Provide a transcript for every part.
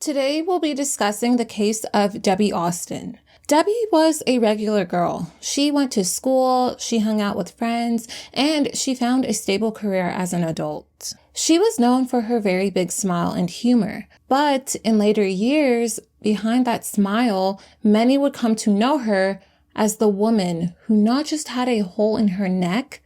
Today we'll be discussing the case of Debi Austin. Debi was a regular girl. She went to school, she hung out with friends, and she found a stable career as an adult. She was known for her very big smile and humor, but in later years, behind that smile, many would come to know her as the woman who not just had a hole in her neck,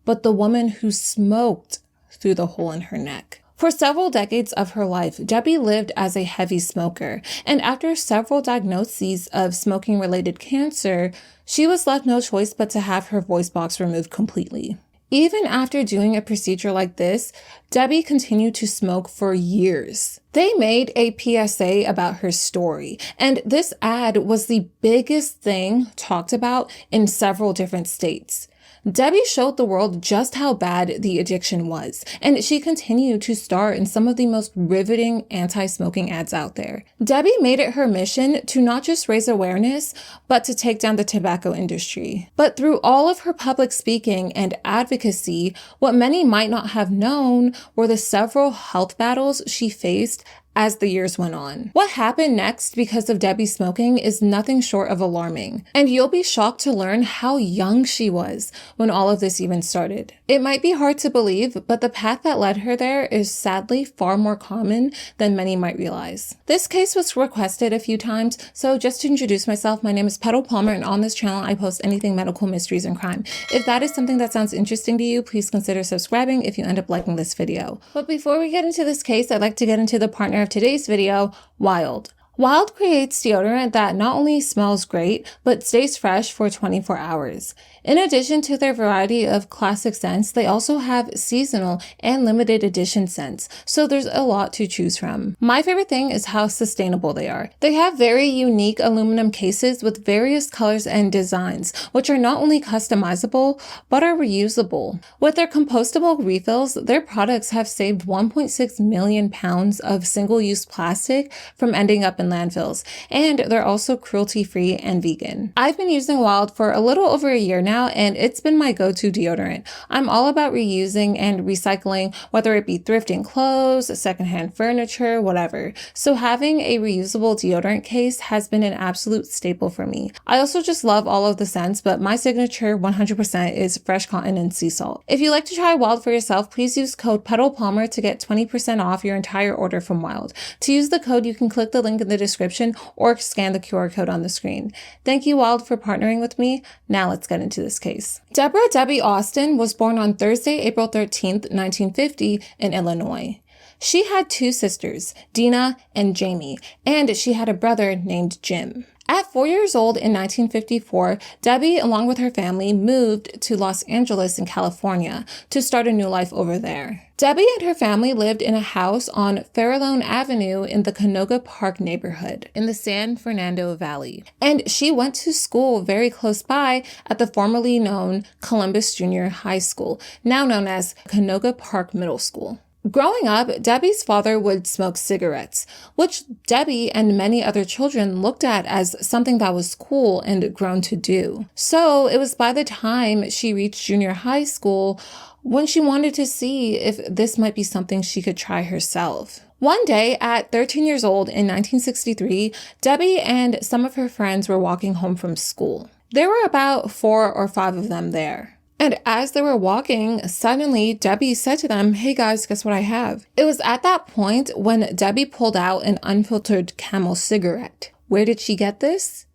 but the woman who smoked through the hole in her neck. For several decades of her life, Debi lived as a heavy smoker, and after several diagnoses of smoking-related cancer, she was left no choice but to have her voice box removed completely. Even after doing a procedure like this, Debi continued to smoke for years. They made a PSA about her story, and this ad was the biggest thing talked about in several different states. Debi showed the world just how bad the addiction was, and she continued to star in some of the most riveting anti-smoking ads out there. Debi made it her mission to not just raise awareness, but to take down the tobacco industry. But through all of her public speaking and advocacy, what many might not have known were the several health battles she faced as the years went on. What happened next because of Debi smoking is nothing short of alarming, and you'll be shocked to learn how young she was when all of this even started. It might be hard to believe, but the path that led her there is sadly far more common than many might realize. This case was requested a few times, so just to introduce myself, my name is Petal Palmer, and on this channel I post anything medical, mysteries, and crime. If that is something that sounds interesting to you, please consider subscribing if you end up liking this video. But before we get into this case, I'd like to get into the partner of today's video, Wild. Wild creates deodorant that not only smells great, but stays fresh for 24 hours. In addition to their variety of classic scents, they also have seasonal and limited edition scents, so there's a lot to choose from. My favorite thing is how sustainable they are. They have very unique aluminum cases with various colors and designs, which are not only customizable, but are reusable. With their compostable refills, their products have saved 1.6 million pounds of single-use plastic from ending up in landfills, and they're also cruelty-free and vegan. I've been using Wild for a little over a year now, and it's been my go-to deodorant. I'm all about reusing and recycling, whether it be thrifting clothes, secondhand furniture, whatever. So having a reusable deodorant case has been an absolute staple for me. I also just love all of the scents, but my signature 100% is fresh cotton and sea salt. If you'd like to try Wild for yourself, please use code Petal Palmer to get 20% off your entire order from Wild. To use the code, you can click the link in the description or scan the QR code on the screen. Thank you, Wild, for partnering with me. Now let's get into this case. Deborah Debi Austin was born on Thursday, April 13th, 1950 in Illinois. She had two sisters, Dina and Jamie, and she had a brother named Jim. At 4 years old in 1954, Debi, along with her family, moved to Los Angeles in California to start a new life over there. Debi and her family lived in a house on Farallone Avenue in the Canoga Park neighborhood in the San Fernando Valley. And she went to school very close by at the formerly known Columbus Junior High School, now known as Canoga Park Middle School. Growing up, Debi's father would smoke cigarettes, which Debi and many other children looked at as something that was cool and grown to do. So it was by the time she reached junior high school when she wanted to see if this might be something she could try herself. One day, at 13 years old in 1963, Debi and some of her friends were walking home from school. There were about 4 or 5 of them there. And as they were walking, suddenly Debi said to them, "Hey guys, guess what I have?" It was at that point when Debi pulled out an unfiltered Camel cigarette. Where did she get this?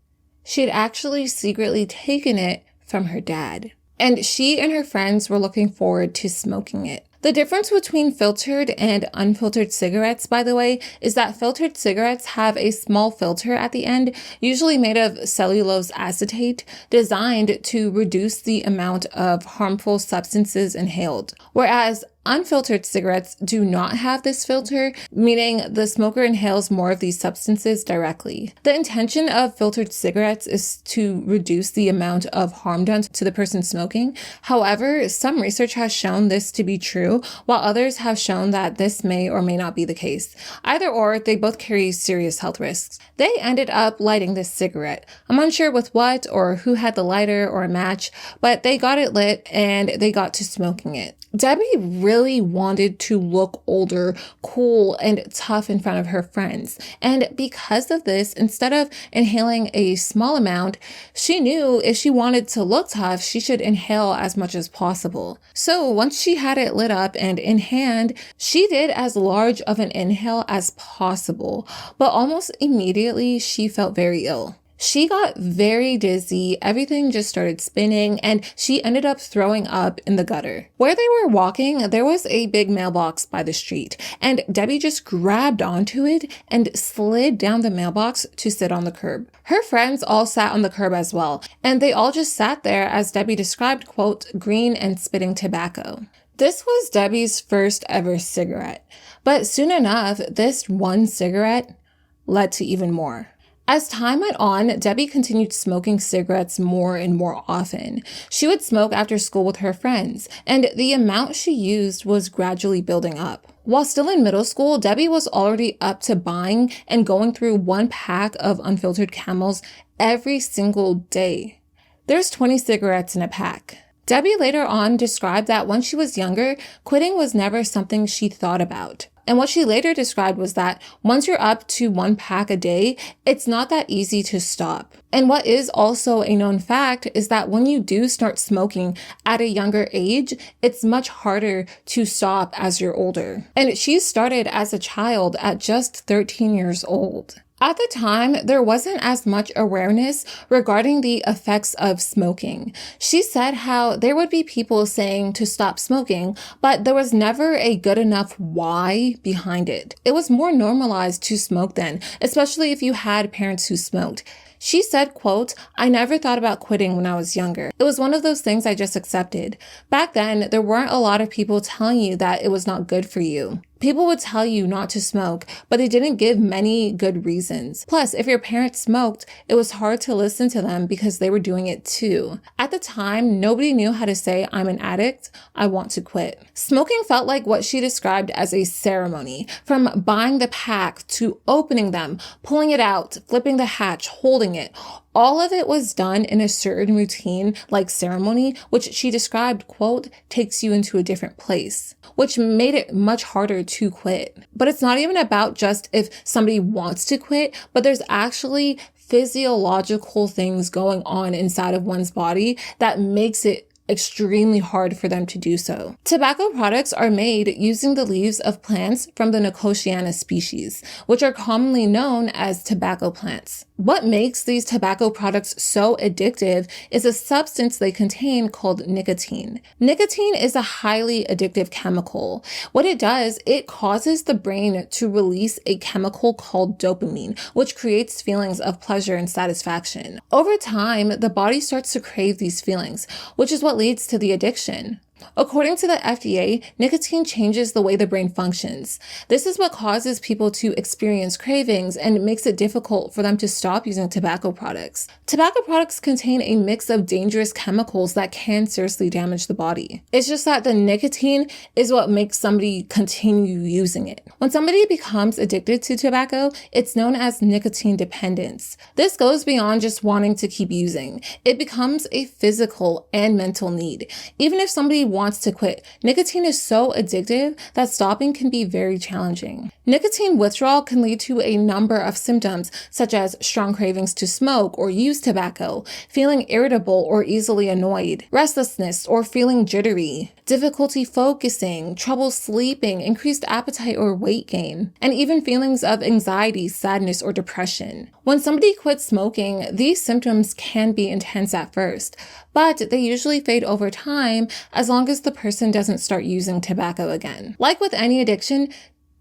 She had actually secretly taken it from her dad. And she and her friends were looking forward to smoking it. The difference between filtered and unfiltered cigarettes, by the way, is that filtered cigarettes have a small filter at the end, usually made of cellulose acetate, designed to reduce the amount of harmful substances inhaled. Whereas unfiltered cigarettes do not have this filter, meaning the smoker inhales more of these substances directly. The intention of filtered cigarettes is to reduce the amount of harm done to the person smoking. However, some research has shown this to be true, while others have shown that this may or may not be the case. Either or, they both carry serious health risks. They ended up lighting this cigarette. I'm unsure with what or who had the lighter or a match, but they got it lit and they got to smoking it. Debi really really wanted to look older, cool, and tough in front of her friends. And because of this, instead of inhaling a small amount, she knew if she wanted to look tough, she should inhale as much as possible. So once she had it lit up and in hand, she did as large of an inhale as possible, but almost immediately she felt very ill. She got very dizzy, everything just started spinning, and she ended up throwing up in the gutter. Where they were walking, there was a big mailbox by the street, and Debi just grabbed onto it and slid down the mailbox to sit on the curb. Her friends all sat on the curb as well, and they all just sat there as Debi described, quote, green and spitting tobacco. This was Debi's first ever cigarette, but soon enough, this one cigarette led to even more. As time went on, Debi continued smoking cigarettes more and more often. She would smoke after school with her friends, and the amount she used was gradually building up. While still in middle school, Debi was already up to buying and going through 1 pack of unfiltered Camels every single day. There's 20 cigarettes in a pack. Debi later on described that when she was younger, quitting was never something she thought about. And what she later described was that once you're up to 1 pack a day, it's not that easy to stop. And what is also a known fact is that when you do start smoking at a younger age, it's much harder to stop as you're older. And she started as a child at just 13 years old. At the time, there wasn't as much awareness regarding the effects of smoking. She said how there would be people saying to stop smoking, but there was never a good enough why behind it. It was more normalized to smoke then, especially if you had parents who smoked. She said, quote, I never thought about quitting when I was younger. It was one of those things I just accepted. Back then, there weren't a lot of people telling you that it was not good for you. People would tell you not to smoke, but they didn't give many good reasons. Plus, if your parents smoked, it was hard to listen to them because they were doing it too. At the time, nobody knew how to say, I'm an addict, I want to quit. Smoking felt like what she described as a ceremony. From buying the pack to opening them, pulling it out, flipping the hatch, holding it. All of it was done in a certain routine, like ceremony, which she described, quote, takes you into a different place, which made it much harder to quit. But it's not even about just if somebody wants to quit, but there's actually physiological things going on inside of one's body that makes it extremely hard for them to do so. Tobacco products are made using the leaves of plants from the Nicotiana species, which are commonly known as tobacco plants. What makes these tobacco products so addictive is a substance they contain called nicotine. Nicotine is a highly addictive chemical. What it does, it causes the brain to release a chemical called dopamine, which creates feelings of pleasure and satisfaction. Over time, the body starts to crave these feelings, which is what leads to the addiction. According to the FDA, nicotine changes the way the brain functions. This is what causes people to experience cravings and makes it difficult for them to stop using tobacco products. Tobacco products contain a mix of dangerous chemicals that can seriously damage the body. It's just that the nicotine is what makes somebody continue using it. When somebody becomes addicted to tobacco, it's known as nicotine dependence. This goes beyond just wanting to keep using. It becomes a physical and mental need. Even if somebody wants to quit, nicotine is so addictive that stopping can be very challenging. Nicotine withdrawal can lead to a number of symptoms, such as strong cravings to smoke or use tobacco, feeling irritable or easily annoyed, restlessness or feeling jittery, difficulty focusing, trouble sleeping, increased appetite or weight gain, and even feelings of anxiety, sadness, or depression. When somebody quits smoking, these symptoms can be intense at first, but they usually fade over time as long as the person doesn't start using tobacco again. Like with any addiction,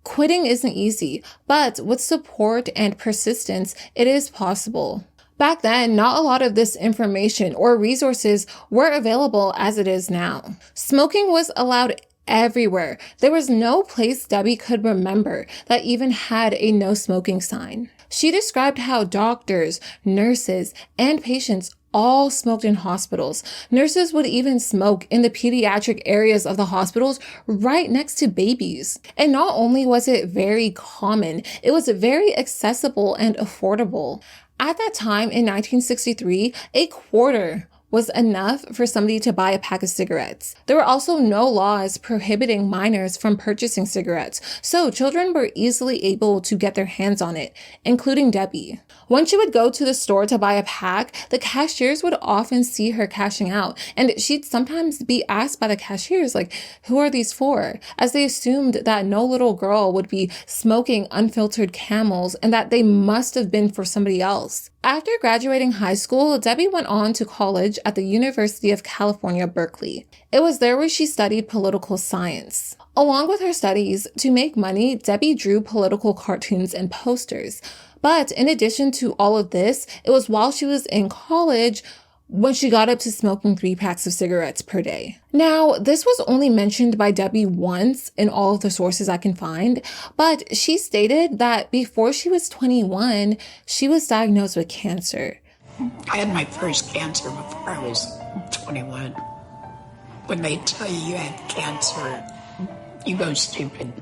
quitting isn't easy, but with support and persistence, it is possible. Back then, not a lot of this information or resources were available as it is now. Smoking was allowed everywhere. There was no place Debi could remember that even had a no smoking sign. She described how doctors, nurses, and patients all smoked in hospitals. Nurses would even smoke in the pediatric areas of the hospitals right next to babies. And not only was it very common, it was very accessible and affordable. At that time in 1963, a quarter was enough for somebody to buy a pack of cigarettes. There were also no laws prohibiting minors from purchasing cigarettes, so children were easily able to get their hands on it, including Debi. When she would go to the store to buy a pack, the cashiers would often see her cashing out, and she'd sometimes be asked by the cashiers, like, who are these for? As they assumed that no little girl would be smoking unfiltered Camels and that they must have been for somebody else. After graduating high school, Debi went on to college at the University of California, Berkeley. It was there where she studied political science. Along with her studies, to make money, Debi drew political cartoons and posters. But in addition to all of this, it was while she was in college when she got up to smoking 3 packs of cigarettes per day. Now, this was only mentioned by Debi once in all of the sources I can find, but she stated that before she was 21, she was diagnosed with cancer. I had my first cancer before I was 21. When they tell you you had cancer, you go stupid.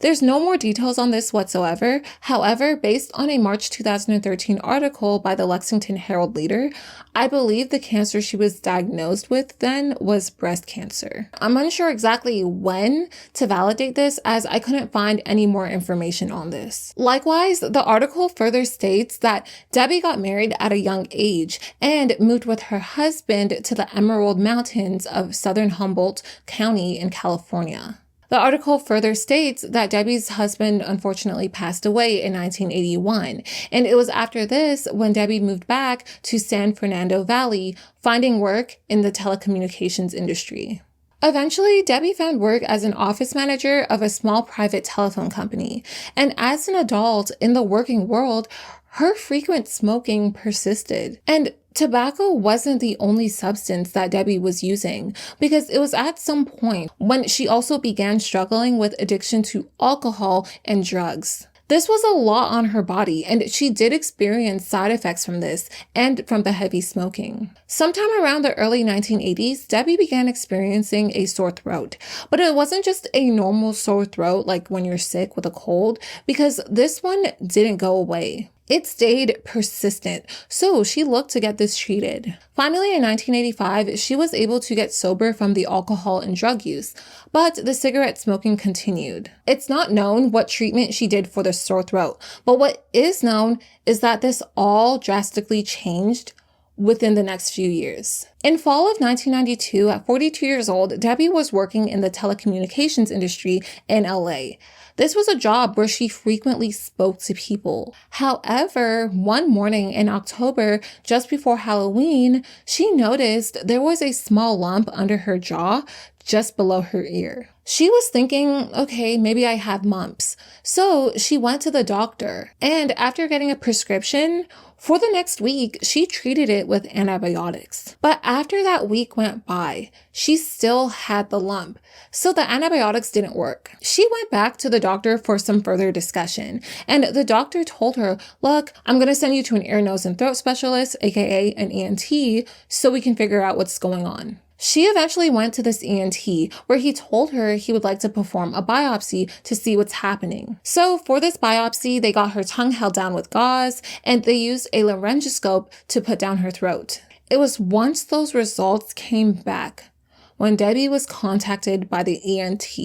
There's no more details on this whatsoever. However, based on a March 2013 article by the Lexington Herald-Leader, I believe the cancer she was diagnosed with then was breast cancer. I'm unsure exactly when to validate this, as I couldn't find any more information on this. Likewise, the article further states that Debi got married at a young age and moved with her husband to the Emerald Mountains of southern Humboldt County in California. The article further states that Debi's husband unfortunately passed away in 1981, and it was after this when Debi moved back to San Fernando Valley, finding work in the telecommunications industry. Eventually, Debi found work as an office manager of a small private telephone company, and as an adult in the working world, her frequent smoking persisted. And tobacco wasn't the only substance that Debi was using, because it was at some point when she also began struggling with addiction to alcohol and drugs. This was a lot on her body, and she did experience side effects from this and from the heavy smoking. Sometime around the early 1980s, Debi began experiencing a sore throat, but it wasn't just a normal sore throat like when you're sick with a cold, because this one didn't go away. It stayed persistent, so she looked to get this treated. Finally, in 1985, she was able to get sober from the alcohol and drug use, but the cigarette smoking continued. It's not known what treatment she did for the sore throat, but what is known is that this all drastically changed within the next few years. In fall of 1992, at 42 years old, Debi was working in the telecommunications industry in LA. This was a job where she frequently spoke to people. However, one morning in October, just before Halloween, she noticed there was a small lump under her jaw, just below her ear. She was thinking, okay, maybe I have mumps. So she went to the doctor, and after getting a prescription, for the next week, she treated it with antibiotics. But after that week went by, she still had the lump. So the antibiotics didn't work. She went back to the doctor for some further discussion. And the doctor told her, look, I'm going to send you to an ear, nose, and throat specialist, aka an ENT, so we can figure out what's going on. She eventually went to this ENT where he told her he would like to perform a biopsy to see what's happening. So for this biopsy, they got her tongue held down with gauze and they used a laryngoscope to put down her throat. It was once those results came back when Debi was contacted by the ENT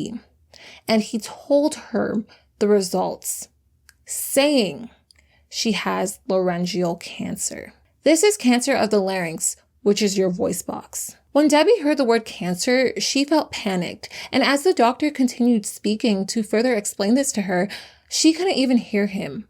and he told her the results, saying she has laryngeal cancer. This is cancer of the larynx, which is your voice box. When Debi heard the word cancer, she felt panicked, and as the doctor continued speaking to further explain this to her, she couldn't even hear him.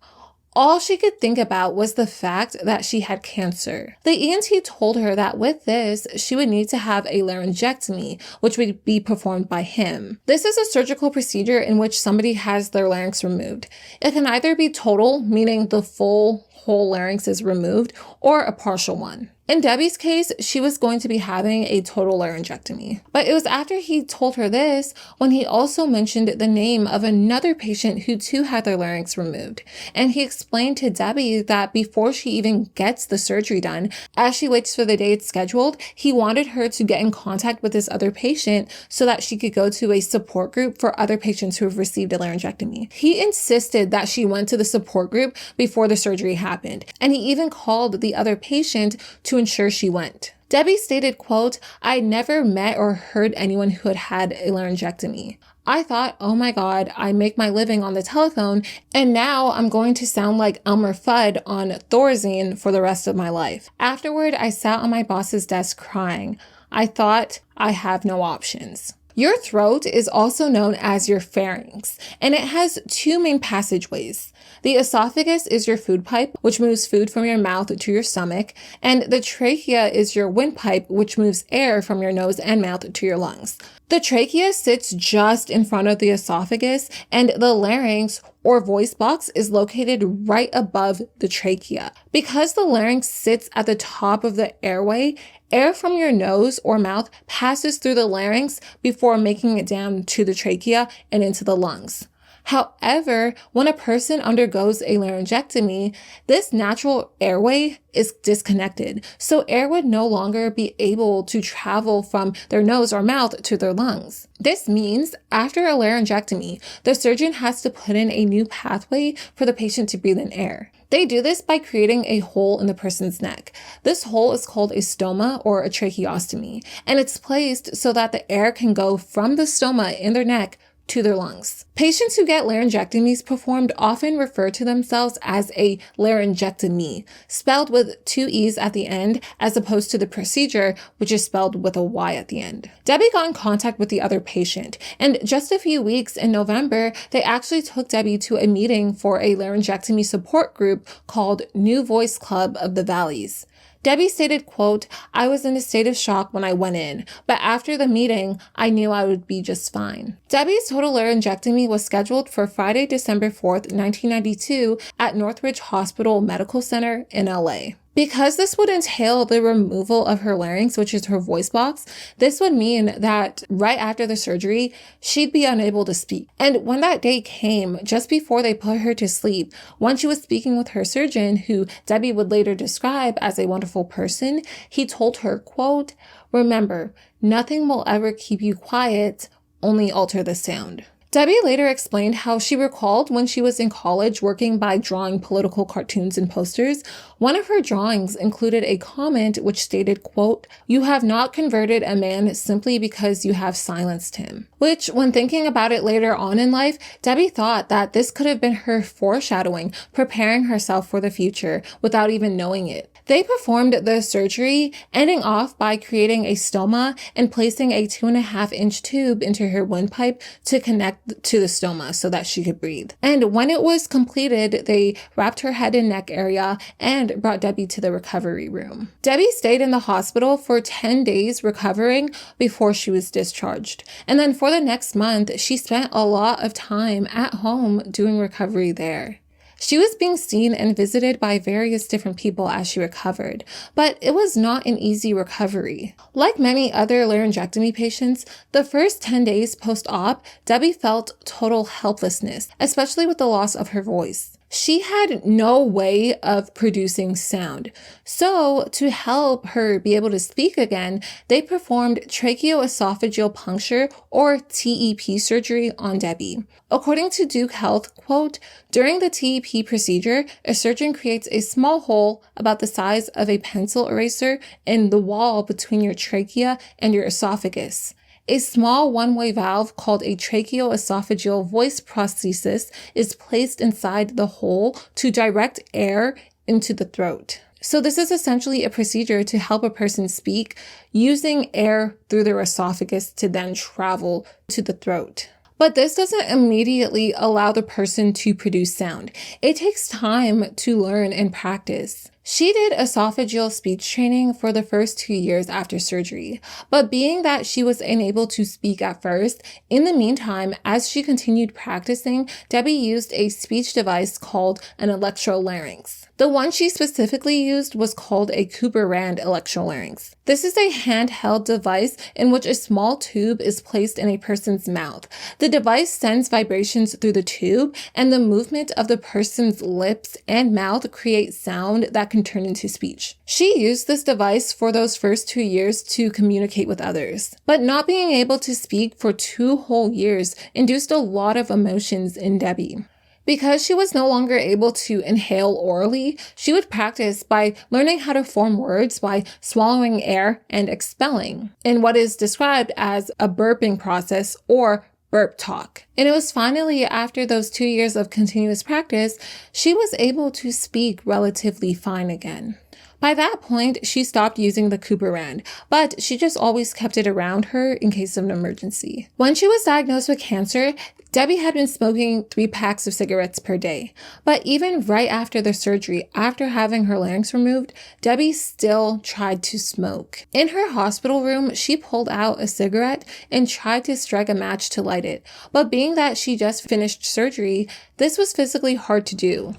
All she could think about was the fact that she had cancer. The ENT told her that with this, she would need to have a laryngectomy, which would be performed by him. This is a surgical procedure in which somebody has their larynx removed. It can either be total, meaning the whole larynx is removed, or a partial one. In Debi's case, she was going to be having a total laryngectomy. But it was after he told her this when he also mentioned the name of another patient who too had their larynx removed. And he explained to Debi that before she even gets the surgery done, as she waits for the day it's scheduled, he wanted her to get in contact with this other patient so that she could go to a support group for other patients who have received a laryngectomy. He insisted that she went to the support group before the surgery happened. And he even called the other patient to ensure she went. Debi stated, quote, "I never met or heard anyone who had had a laryngectomy. I thought, oh my God, I make my living on the telephone, and now I'm going to sound like Elmer Fudd on Thorazine for the rest of my life. Afterward, I sat on my boss's desk crying. I thought, I have no options." Your throat is also known as your pharynx, and it has two main passageways. The esophagus is your food pipe, which moves food from your mouth to your stomach, and the trachea is your windpipe, which moves air from your nose and mouth to your lungs. The trachea sits just in front of the esophagus, and the larynx or voice box is located right above the trachea. Because the larynx sits at the top of the airway, air from your nose or mouth passes through the larynx before making it down to the trachea and into the lungs. However, when a person undergoes a laryngectomy, this natural airway is disconnected, so air would no longer be able to travel from their nose or mouth to their lungs. This means after a laryngectomy, the surgeon has to put in a new pathway for the patient to breathe in air. They do this by creating a hole in the person's neck. This hole is called a stoma or a tracheostomy, and it's placed so that the air can go from the stoma in their neck to their lungs. Patients who get laryngectomies performed often refer to themselves as a laryngectomy, spelled with two E's at the end, as opposed to the procedure, which is spelled with a Y at the end. Debi got in contact with the other patient, and just a few weeks in November, they actually took Debi to a meeting for a laryngectomy support group called New Voice Club of the Valleys. Debi stated, quote, "I was in a state of shock when I went in, but after the meeting, I knew I would be just fine." Debi's total laryngectomy was scheduled for Friday, December 4th, 1992 at Northridge Hospital Medical Center in LA. Because this would entail the removal of her larynx, which is her voice box, this would mean that right after the surgery, she'd be unable to speak. And when that day came, just before they put her to sleep, when she was speaking with her surgeon, who Debi would later describe as a wonderful person, he told her, quote, "Remember, nothing will ever keep you quiet, only alter the sound." Debi later explained how she recalled when she was in college working by drawing political cartoons and posters. One of her drawings included a comment which stated, quote, "You have not converted a man simply because you have silenced him." Which, when thinking about it later on in life, Debi thought that this could have been her foreshadowing, preparing herself for the future without even knowing it. They performed the surgery, ending off by creating a stoma and placing a 2.5-inch tube into her windpipe to connect to the stoma so that she could breathe. And when it was completed, they wrapped her head and neck area and brought Debi to the recovery room. Debi stayed in the hospital for 10 days recovering before she was discharged. And then for the next month, she spent a lot of time at home doing recovery there. She was being seen and visited by various different people as she recovered, but it was not an easy recovery. Like many other laryngectomy patients, the first 10 days post-op, Debi felt total helplessness, especially with the loss of her voice. She had no way of producing sound. So to help her be able to speak again, they performed tracheoesophageal puncture or TEP surgery on Debi. According to Duke Health, quote, "During the TEP procedure, a surgeon creates a small hole about the size of a pencil eraser in the wall between your trachea and your esophagus. A small one-way valve called a tracheoesophageal voice prosthesis is placed inside the hole to direct air into the throat." So this is essentially a procedure to help a person speak using air through their esophagus to then travel to the throat. But this doesn't immediately allow the person to produce sound. It takes time to learn and practice. She did esophageal speech training for the first 2 years after surgery, but being that she was unable to speak at first, in the meantime, as she continued practicing, Debi used a speech device called an electrolarynx. The one she specifically used was called a Cooper-Rand electrolarynx. This is a handheld device in which a small tube is placed in a person's mouth. The device sends vibrations through the tube, and the movement of the person's lips and mouth creates sound that can turn into speech. She used this device for those first 2 years to communicate with others, but not being able to speak for 2 whole years induced a lot of emotions in Debi. Because she was no longer able to inhale orally, she would practice by learning how to form words by swallowing air and expelling in what is described as a burping process or burp talk. And it was finally after those 2 years of continuous practice, she was able to speak relatively fine again. By that point, she stopped using the Cooperand, but she just always kept it around her in case of an emergency. When she was diagnosed with cancer, Debi had been smoking 3 packs of cigarettes per day. But even right after the surgery, after having her larynx removed, Debi still tried to smoke. In her hospital room, she pulled out a cigarette and tried to strike a match to light it. But being that she just finished surgery, this was physically hard to do.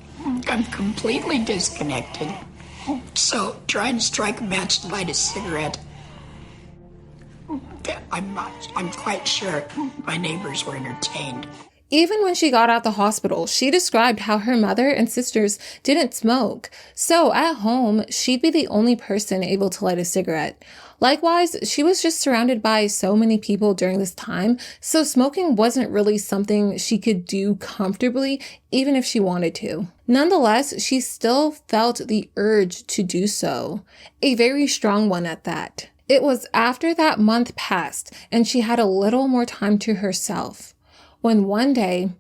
I'm completely disconnected. So trying to strike a match to light a cigarette, I'm quite sure my neighbors were entertained. Even when she got out the hospital, she described how her mother and sisters didn't smoke. So at home, she'd be the only person able to light a cigarette. Likewise, she was just surrounded by so many people during this time, so smoking wasn't really something she could do comfortably, even if she wanted to. Nonetheless, she still felt the urge to do so, a very strong one at that. It was after that month passed and she had a little more time to herself, when one day,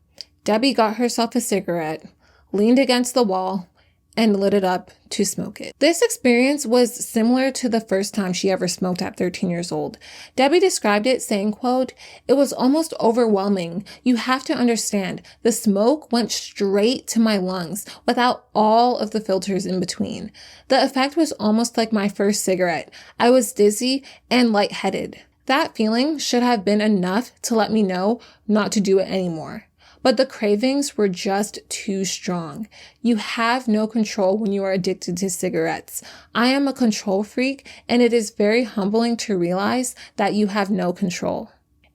Debi got herself a cigarette, leaned against the wall, and lit it up to smoke it. This experience was similar to the first time she ever smoked at 13 years old. Debi described it saying, quote, "It was almost overwhelming. You have to understand, the smoke went straight to my lungs without all of the filters in between. The effect was almost like my first cigarette. I was dizzy and lightheaded. That feeling should have been enough to let me know not to do it anymore. But the cravings were just too strong. You have no control when you are addicted to cigarettes. I am a control freak, and it is very humbling to realize that you have no control."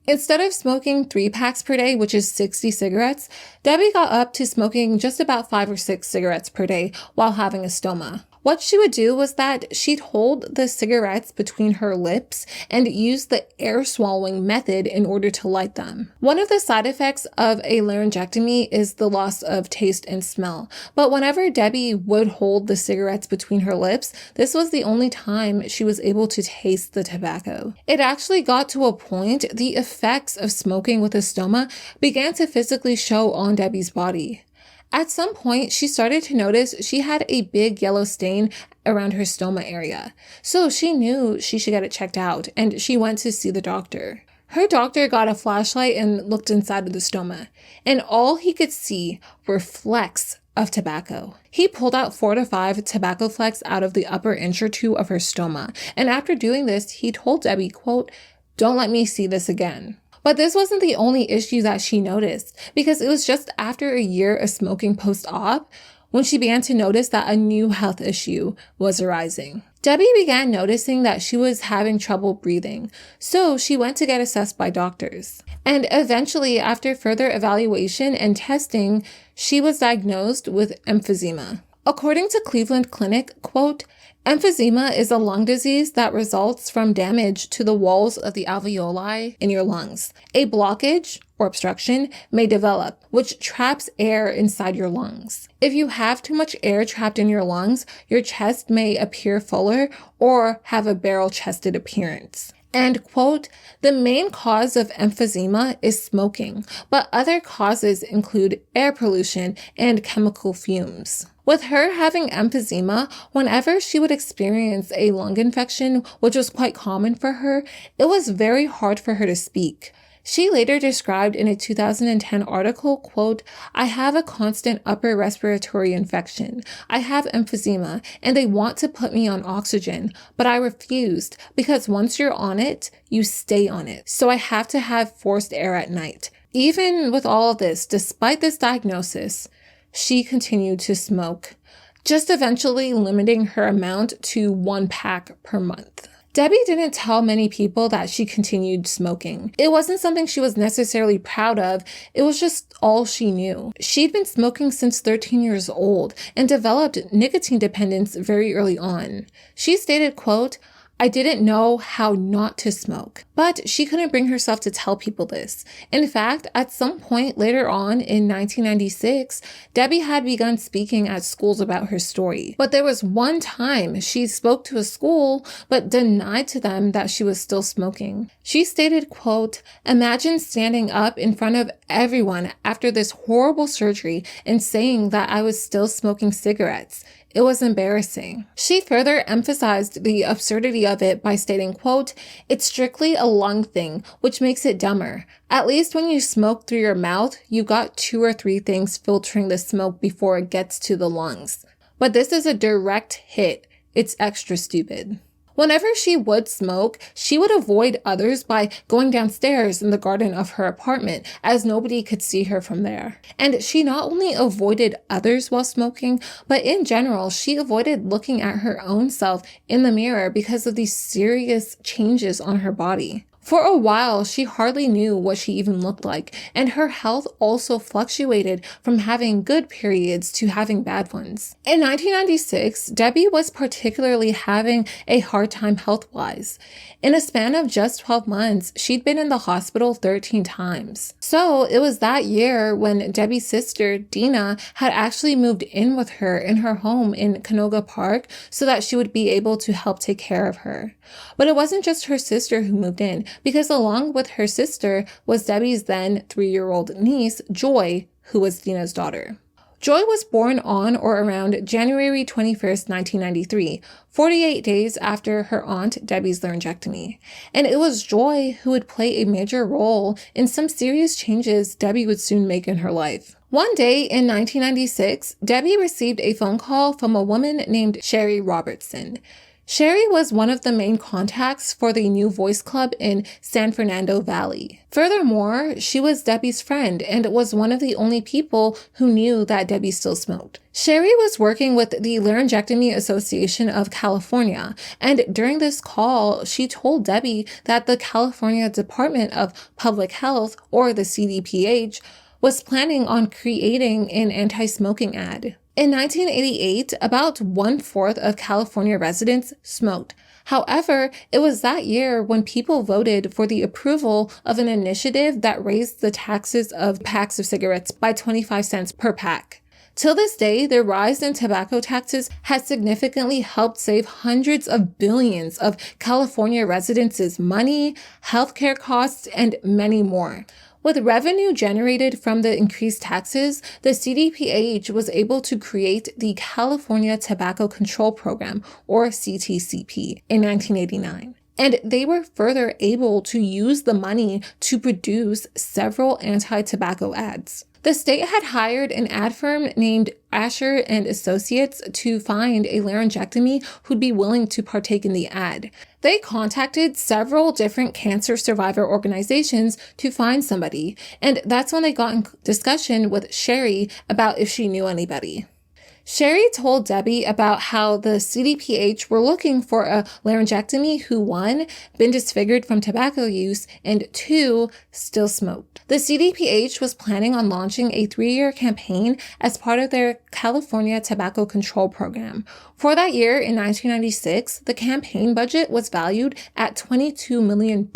Instead of smoking 3 packs per day, which is 60 cigarettes, Debi got up to smoking just about 5 or 6 cigarettes per day while having a stoma. What she would do was that she'd hold the cigarettes between her lips and use the air swallowing method in order to light them. One of the side effects of a laryngectomy is the loss of taste and smell. But whenever Debi would hold the cigarettes between her lips, this was the only time she was able to taste the tobacco. It actually got to a point the effects of smoking with a stoma began to physically show on Debi's body. At some point, she started to notice she had a big yellow stain around her stoma area. So she knew she should get it checked out, and she went to see the doctor. Her doctor got a flashlight and looked inside of the stoma, and all he could see were flecks of tobacco. He pulled out 4 to 5 tobacco flecks out of the upper inch or 2 of her stoma, and after doing this, he told Debi, quote, "Don't let me see this again." But this wasn't the only issue that she noticed, because it was just after a year of smoking post-op when she began to notice that a new health issue was arising. Debi began noticing that she was having trouble breathing, so she went to get assessed by doctors. And eventually, after further evaluation and testing, she was diagnosed with emphysema. According to Cleveland Clinic, quote, "Emphysema is a lung disease that results from damage to the walls of the alveoli in your lungs. A blockage or obstruction may develop, which traps air inside your lungs. If you have too much air trapped in your lungs, your chest may appear fuller or have a barrel-chested appearance." And quote, "The main cause of emphysema is smoking, but other causes include air pollution and chemical fumes." With her having emphysema, whenever she would experience a lung infection, which was quite common for her, it was very hard for her to speak. She later described in a 2010 article, quote, "I have a constant upper respiratory infection. I have emphysema, and they want to put me on oxygen, but I refused because once you're on it, you stay on it. So I have to have forced air at night." Even with all of this, despite this diagnosis, she continued to smoke, just eventually limiting her amount to 1 pack per month. Debi didn't tell many people that she continued smoking. It wasn't something she was necessarily proud of. It was just all she knew. She'd been smoking since 13 years old and developed nicotine dependence very early on. She stated, quote, I didn't know how not to smoke, but she couldn't bring herself to tell people this. In fact, at some point later on in 1996, Debi had begun speaking at schools about her story. But there was one time she spoke to a school, but denied to them that she was still smoking. She stated, quote, "Imagine standing up in front of everyone after this horrible surgery and saying that I was still smoking cigarettes. It was embarrassing." She further emphasized the absurdity of it by stating, quote, "It's strictly a lung thing, which makes it dumber. At least when you smoke through your mouth, you got 2 or 3 things filtering the smoke before it gets to the lungs. But this is a direct hit. It's extra stupid." Whenever she would smoke, she would avoid others by going downstairs in the garden of her apartment, as nobody could see her from there. And she not only avoided others while smoking, but in general, she avoided looking at her own self in the mirror because of these serious changes on her body. For a while, she hardly knew what she even looked like, and her health also fluctuated from having good periods to having bad ones. In 1996, Debi was particularly having a hard time health-wise. In a span of just 12 months, she'd been in the hospital 13 times. So it was that year when Debi's sister, Dina, had actually moved in with her in her home in Canoga Park so that she would be able to help take care of her. But it wasn't just her sister who moved in, because along with her sister was Debi's then 3-year-old niece, Joy, who was Dina's daughter. Joy was born on or around January 21st, 1993, 48 days after her aunt Debi's laryngectomy. And it was Joy who would play a major role in some serious changes Debi would soon make in her life. One day in 1996, Debi received a phone call from a woman named Sherry Robertson. Sherry was one of the main contacts for the New Voice Club in San Fernando Valley. Furthermore, she was Debi's friend and was one of the only people who knew that Debi still smoked. Sherry was working with the Laryngectomy Association of California, and during this call, she told Debi that the California Department of Public Health, or the CDPH, was planning on creating an anti-smoking ad. In 1988, about 1/4 of California residents smoked. However, it was that year when people voted for the approval of an initiative that raised the taxes of packs of cigarettes by 25 cents per pack. Till this day, the rise in tobacco taxes has significantly helped save hundreds of billions of California residents' money, healthcare costs, and many more. With revenue generated from the increased taxes, the CDPH was able to create the California Tobacco Control Program, or CTCP, in 1989. And they were further able to use the money to produce several anti-tobacco ads. The state had hired an ad firm named Asher and Associates to find a laryngectomy who'd be willing to partake in the ad. They contacted several different cancer survivor organizations to find somebody, and that's when they got in discussion with Sherry about if she knew anybody. Sherry told Debi about how the CDPH were looking for a laryngectomy who, 1, been disfigured from tobacco use, and 2, still smoked. The CDPH was planning on launching a 3-year campaign as part of their California Tobacco Control Program. For that year, in 1996, the campaign budget was valued at $22 million,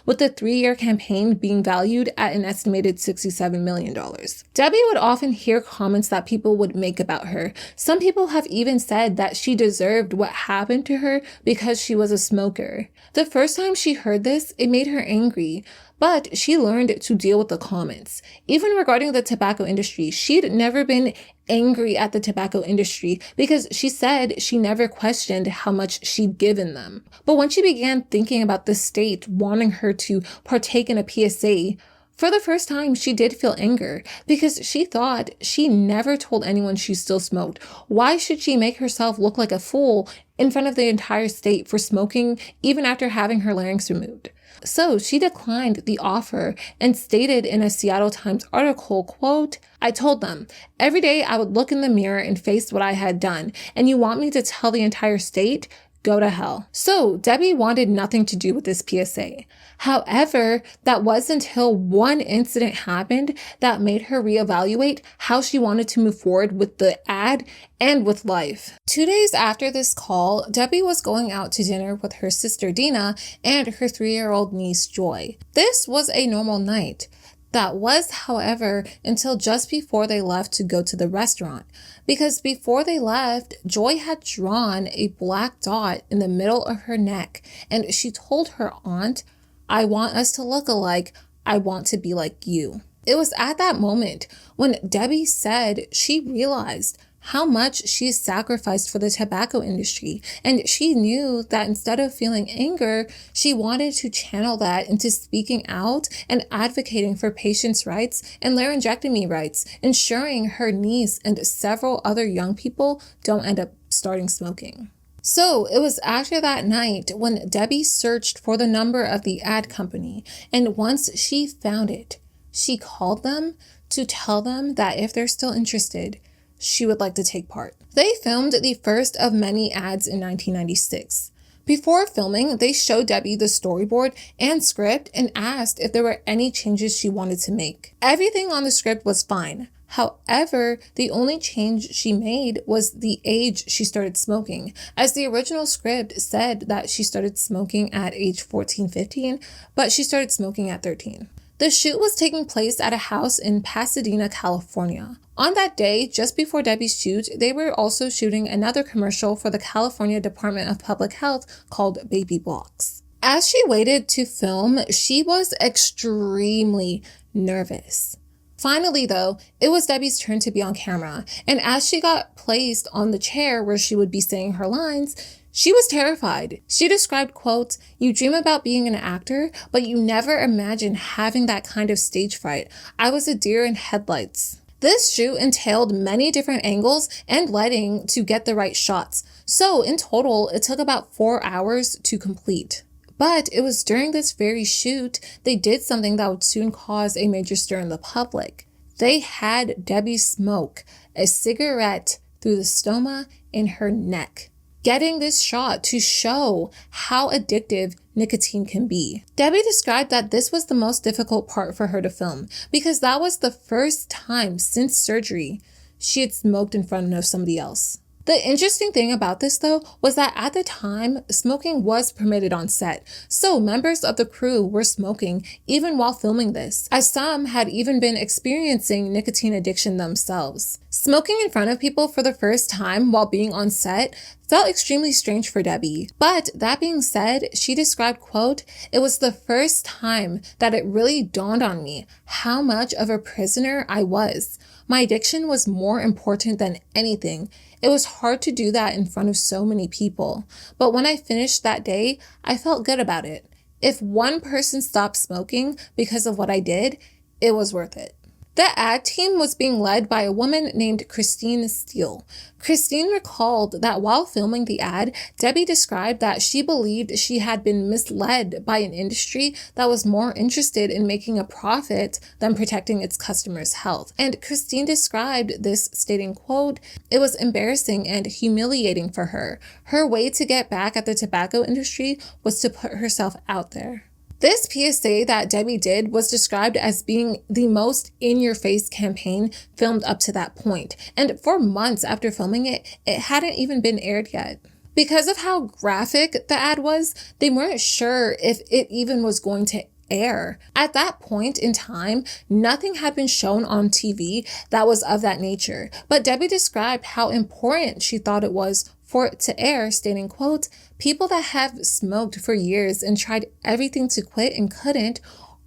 with the 3-year campaign being valued at an estimated $67 million. Debi would often hear comments that people would make about her. Some people have even said that she deserved what happened to her because she was a smoker. The first time she heard this, it made her angry. But she learned to deal with the comments. Even regarding the tobacco industry, she'd never been angry at the tobacco industry because she said she never questioned how much she'd given them. But when she began thinking about the state wanting her to partake in a PSA, for the first time, she did feel anger because she thought she never told anyone she still smoked. Why should she make herself look like a fool in front of the entire state for smoking even after having her larynx removed? So she declined the offer and stated in a Seattle Times article, quote, "I told them, every day I would look in the mirror and face what I had done, and you want me to tell the entire state? go to hell. So Debi wanted nothing to do with this PSA. However, that wasn't until one incident happened that made her reevaluate how she wanted to move forward with the ad and with life. 2 days after this call, Debi was going out to dinner with her sister Dina and her 3-year-old niece Joy. This was a normal night. That was, however, until just before they left to go to the restaurant. Because before they left, Joy had drawn a black dot in the middle of her neck, and she told her aunt, "I want us to look alike. I want to be like you." It was at that moment when Debi said she realized how much she sacrificed for the tobacco industry, and she knew that instead of feeling anger, she wanted to channel that into speaking out and advocating for patients' rights and laryngectomy rights, ensuring her niece and several other young people don't end up starting smoking. So it was after that night when Debi searched for the number of the ad company, and once she found it, she called them to tell them that if they're still interested, she would like to take part. They filmed the first of many ads in 1996. Before filming, they showed Debi the storyboard and script and asked if there were any changes she wanted to make. Everything on the script was fine. However, the only change she made was the age she started smoking, as the original script said that she started smoking at age 14-15, but she started smoking at 13. The shoot was taking place at a house in Pasadena, California. On that day, just before Debi's shoot, they were also shooting another commercial for the California Department of Public Health called Baby Blocks. As she waited to film, she was extremely nervous. Finally, though, it was Debi's turn to be on camera, and as she got placed on the chair where she would be saying her lines, she was terrified. She described, quote, "You dream about being an actor, but you never imagine having that kind of stage fright. I was a deer in headlights." This shoot entailed many different angles and lighting to get the right shots. So in total, it took about 4 hours to complete. But it was during this very shoot, they did something that would soon cause a major stir in the public. They had Debi smoke a cigarette through the stoma in her neck, getting this shot to show how addictive nicotine can be. Debi described that this was the most difficult part for her to film because that was the first time since surgery she had smoked in front of somebody else. The interesting thing about this, though, was that at the time, smoking was permitted on set, so members of the crew were smoking even while filming this, as some had even been experiencing nicotine addiction themselves. Smoking in front of people for the first time while being on set felt extremely strange for Debi. But that being said, she described, quote, "It was the first time that it really dawned on me how much of a prisoner I was. My addiction was more important than anything. It was hard to do that in front of so many people. But when I finished that day, I felt good about it. If one person stopped smoking because of what I did, it was worth it." The ad team was being led by a woman named Christine Steele. Christine recalled that while filming the ad, Debi described that she believed she had been misled by an industry that was more interested in making a profit than protecting its customers' health. And Christine described this stating, quote, "It was embarrassing and humiliating for her. Her way to get back at the tobacco industry was to put herself out there." This PSA that Debi did was described as being the most in-your-face campaign filmed up to that point. And for months after filming it, it hadn't even been aired yet. Because of how graphic the ad was, they weren't sure if it even was going to air. At that point in time, nothing had been shown on TV that was of that nature. But Debi described how important she thought it was for it to air, stating, quote, "People that have smoked for years and tried everything to quit and couldn't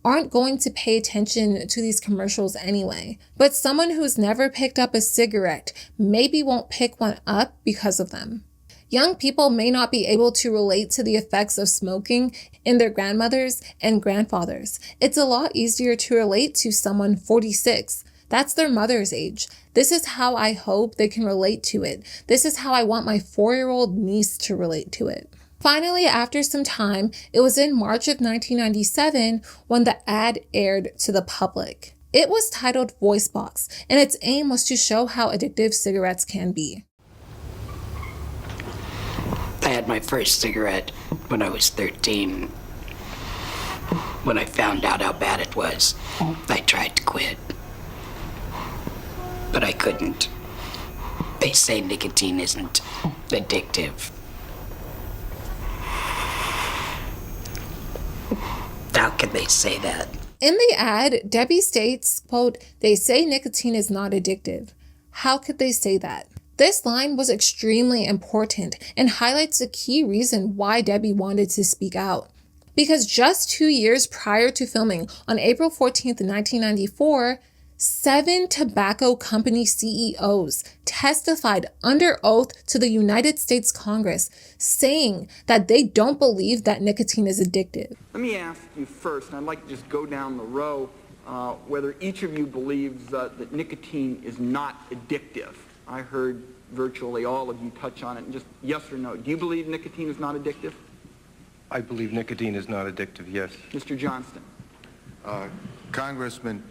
aren't going to pay attention to these commercials anyway. But someone who's never picked up a cigarette maybe won't pick one up because of them." Young people may not be able to relate to the effects of smoking in their grandmothers and grandfathers. It's a lot easier to relate to someone 46. That's their mother's age. This is how I hope they can relate to it. This is how I want my 4-year-old niece to relate to it. Finally, after some time, it was in March of 1997 when the ad aired to the public. It was titled Voicebox, and its aim was to show how addictive cigarettes can be. I had my first cigarette when I was 13. When I found out how bad it was, I tried to quit. But I couldn't. They say nicotine isn't addictive. How can they say that? In the ad, Debi states, quote, "They say nicotine is not addictive. How could they say that?" This line was extremely important and highlights a key reason why Debi wanted to speak out. Because just 2 years prior to filming, on April 14th, 1994, 7 tobacco company CEOs testified under oath to the United States Congress, saying that they don't believe that nicotine is addictive. Let me ask you first, and I'd like to just go down the row, whether each of you believes that nicotine is not addictive. I heard virtually all of you touch on it, and just yes or no. Do you believe nicotine is not addictive? I believe nicotine is not addictive, yes. Mr. Johnston. Congressman,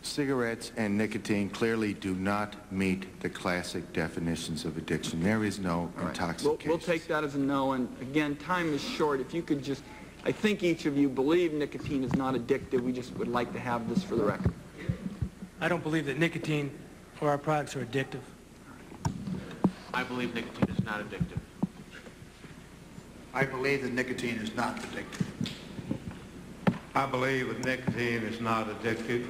cigarettes and nicotine clearly do not meet the classic definitions of addiction. There is no intoxication. We'll take that as a no, and again, time is short. If you could just, I think each of you believe nicotine is not addictive. We just would like to have this for the record. I don't believe that nicotine or our products are addictive. I believe nicotine is not addictive. I believe that nicotine is not addictive. I believe that nicotine is not addictive.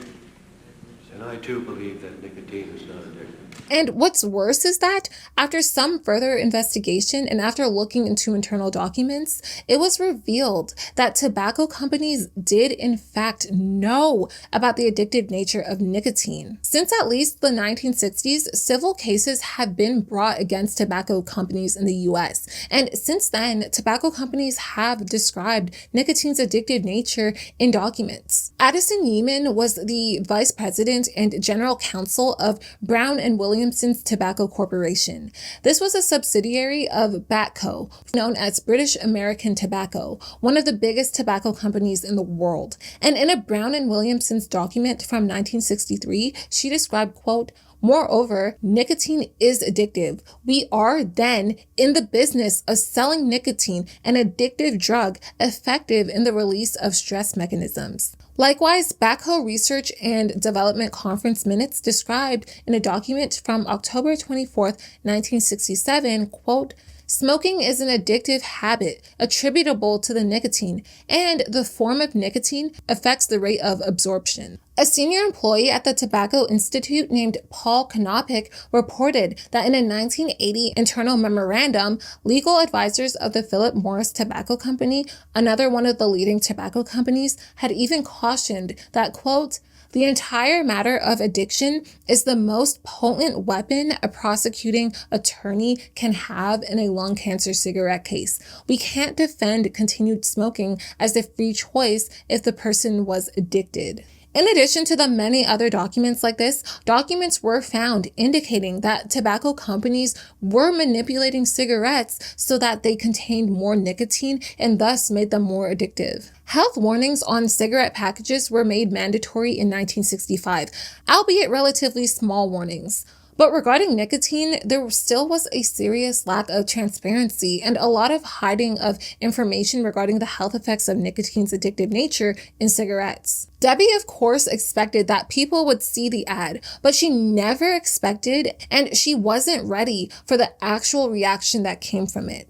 And I too believe that nicotine is not addictive. And what's worse is that after some further investigation and after looking into internal documents, it was revealed that tobacco companies did in fact know about the addictive nature of nicotine. Since at least the 1960s, civil cases have been brought against tobacco companies in the US. And since then, tobacco companies have described nicotine's addictive nature in documents. Addison Yeaman was the vice president and general counsel of Brown and Williamson's Tobacco Corporation. This was a subsidiary of BATCO, known as British American Tobacco, one of the biggest tobacco companies in the world. And in a Brown and Williamson's document from 1963, she described, quote, "Moreover, nicotine is addictive. We are then in the business of selling nicotine, an addictive drug effective in the release of stress mechanisms." Likewise, BATCO Research and Development Conference minutes described in a document from October 24th, 1967, quote, "Smoking is an addictive habit attributable to the nicotine, and the form of nicotine affects the rate of absorption." A senior employee at the Tobacco Institute named Paul Konopik reported that in a 1980 internal memorandum, legal advisors of the Philip Morris Tobacco Company, another one of the leading tobacco companies, had even cautioned that, quote, "The entire matter of addiction is the most potent weapon a prosecuting attorney can have in a lung cancer cigarette case. We can't defend continued smoking as a free choice if the person was addicted." In addition to the many other documents like this, documents were found indicating that tobacco companies were manipulating cigarettes so that they contained more nicotine and thus made them more addictive. Health warnings on cigarette packages were made mandatory in 1965, albeit relatively small warnings. But regarding nicotine, there still was a serious lack of transparency and a lot of hiding of information regarding the health effects of nicotine's addictive nature in cigarettes. Debi, of course, expected that people would see the ad, but she never expected and she wasn't ready for the actual reaction that came from it.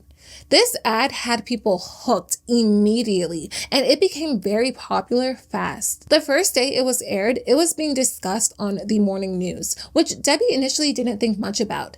This ad had people hooked immediately, and it became very popular fast. The first day it was aired, it was being discussed on the morning news, which Debi initially didn't think much about.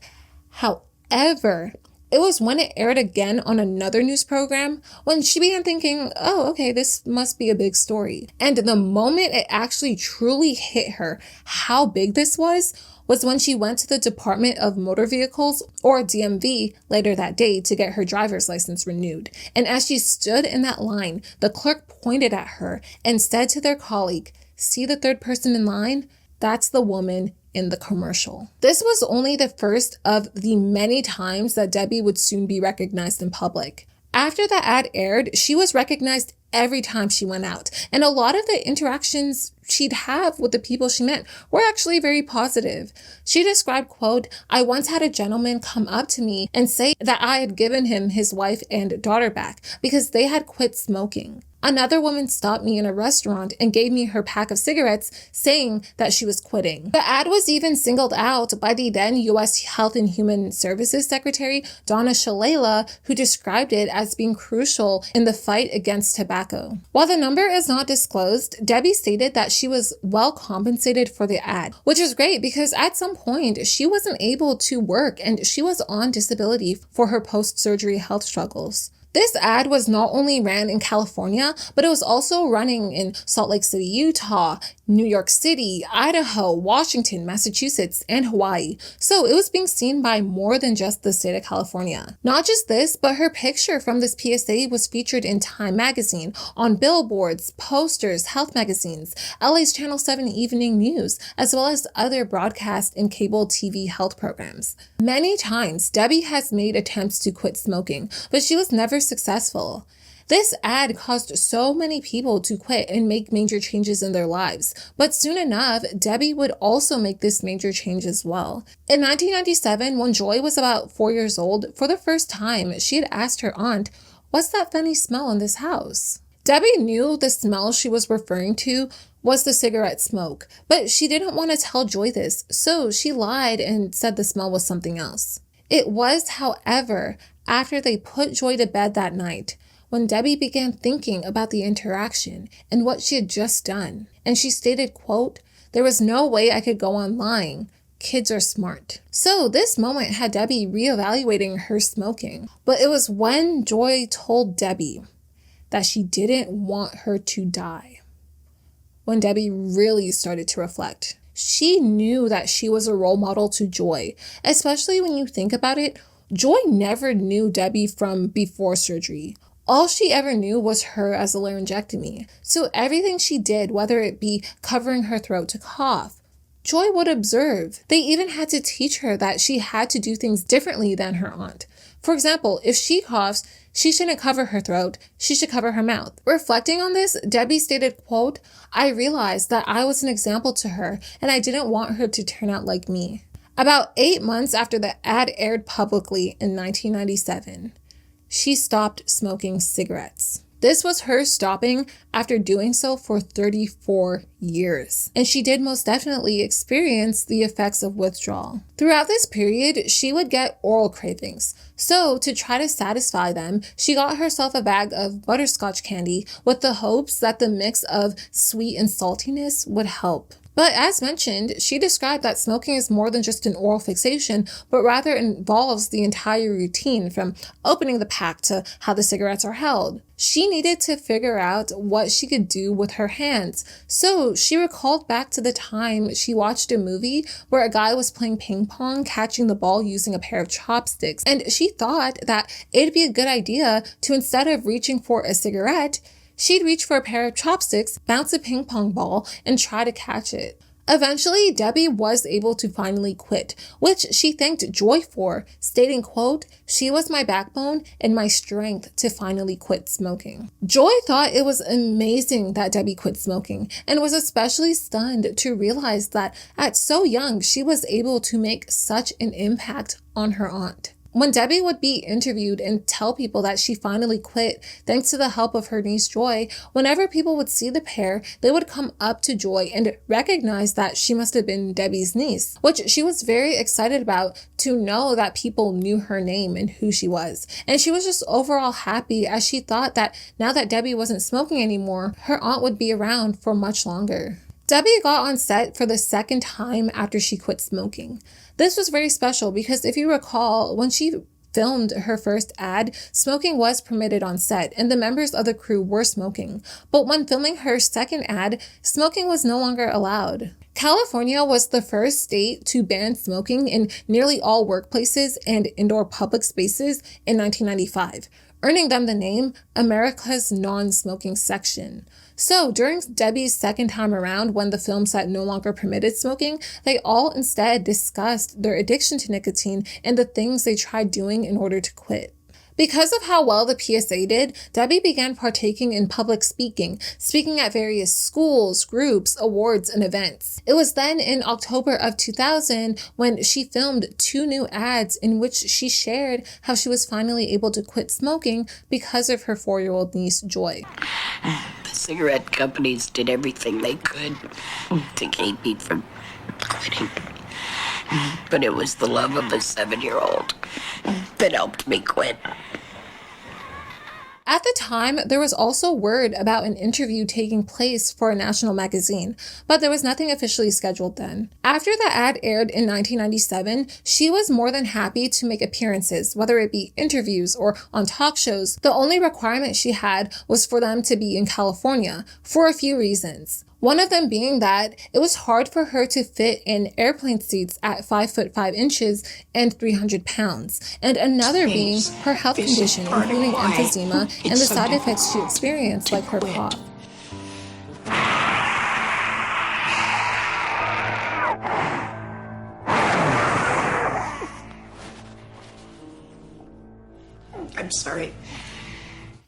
However, it was when it aired again on another news program when she began thinking, oh, okay, this must be a big story. And the moment it actually truly hit her how big this was when she went to the Department of Motor Vehicles, or DMV, later that day to get her driver's license renewed. And as she stood in that line, the clerk pointed at her and said to their colleague, "See the third person in line? That's the woman in the commercial." This was only the first of the many times that Debi would soon be recognized in public. After the ad aired, she was recognized every time she went out. And a lot of the interactions she'd have with the people she met were actually very positive. She described, quote, "I once had a gentleman come up to me and say that I had given him his wife and daughter back because they had quit smoking. Another woman stopped me in a restaurant and gave me her pack of cigarettes, saying that she was quitting." The ad was even singled out by the then U.S. Health and Human Services Secretary, Donna Shalala, who described it as being crucial in the fight against tobacco. While the number is not disclosed, Debi stated that she was well compensated for the ad, which is great because at some point she wasn't able to work and she was on disability for her post-surgery health struggles. This ad was not only ran in California, but it was also running in Salt Lake City, Utah, New York City, Idaho, Washington, Massachusetts, and Hawaii. So it was being seen by more than just the state of California. Not just this, but her picture from this PSA was featured in Time magazine, on billboards, posters, health magazines, LA's Channel 7 Evening News, as well as other broadcast and cable TV health programs. Many times, Debi has made attempts to quit smoking, but she was never successful. This ad caused so many people to quit and make major changes in their lives. But soon enough, Debi would also make this major change as well. In 1997, when Joy was about 4 years old, for the first time, she had asked her aunt, "What's that funny smell in this house?" Debi knew the smell she was referring to was the cigarette smoke, but she didn't want to tell Joy this, so she lied and said the smell was something else. It was, however, after they put Joy to bed that night, when Debi began thinking about the interaction and what she had just done. And she stated, quote, "There was no way I could go on lying. Kids are smart." So this moment had Debi reevaluating her smoking. But it was when Joy told Debi that she didn't want her to die, when Debi really started to reflect. She knew that she was a role model to Joy, especially when you think about it. Joy never knew Debi from before surgery. All she ever knew was her as a laryngectomy. So everything she did, whether it be covering her throat to cough, Joy would observe. They even had to teach her that she had to do things differently than her aunt. For example, if she coughs, she shouldn't cover her throat, she should cover her mouth. Reflecting on this, Debi stated, quote, "I realized that I was an example to her and I didn't want her to turn out like me." About 8 months after the ad aired publicly in 1997, she stopped smoking cigarettes. This was her stopping after doing so for 34 years. And she did most definitely experience the effects of withdrawal. Throughout this period, she would get oral cravings. So to try to satisfy them, she got herself a bag of butterscotch candy with the hopes that the mix of sweet and saltiness would help. But as mentioned, she described that smoking is more than just an oral fixation, but rather involves the entire routine, from opening the pack to how the cigarettes are held. She needed to figure out what she could do with her hands. So she recalled back to the time she watched a movie where a guy was playing ping pong, catching the ball using a pair of chopsticks. And she thought that it'd be a good idea to, instead of reaching for a cigarette, she'd reach for a pair of chopsticks, bounce a ping pong ball, and try to catch it. Eventually, Debi was able to finally quit, which she thanked Joy for, stating, quote, "She was my backbone and my strength to finally quit smoking." Joy thought it was amazing that Debi quit smoking and was especially stunned to realize that at so young, she was able to make such an impact on her aunt. When Debi would be interviewed and tell people that she finally quit thanks to the help of her niece Joy, whenever people would see the pair, they would come up to Joy and recognize that she must have been Debi's niece, which she was very excited about, to know that people knew her name and who she was. And she was just overall happy, as she thought that now that Debi wasn't smoking anymore, her aunt would be around for much longer. Debi got on set for the second time after she quit smoking. This was very special because if you recall, when she filmed her first ad, smoking was permitted on set and the members of the crew were smoking. But when filming her second ad, smoking was no longer allowed. California was the first state to ban smoking in nearly all workplaces and indoor public spaces in 1995, earning them the name America's non-smoking section. So during Debi's second time around, when the film set no longer permitted smoking, they all instead discussed their addiction to nicotine and the things they tried doing in order to quit. Because of how well the PSA did, Debi began partaking in public speaking at various schools, groups, awards, and events. It was then in October of 2000 when she filmed 2 new ads in which she shared how she was finally able to quit smoking because of her 4-year-old niece, Joy. The cigarette companies did everything they could to keep me from quitting. But it was the love of a 7-year-old that helped me quit. At the time, there was also word about an interview taking place for a national magazine, but there was nothing officially scheduled then. After the ad aired in 1997, she was more than happy to make appearances, whether it be interviews or on talk shows. The only requirement she had was for them to be in California, for a few reasons. One of them being that it was hard for her to fit in airplane seats at 5'5" and 300 pounds, and another being her health condition, including emphysema and the side effects she experienced, like her cough. I'm sorry.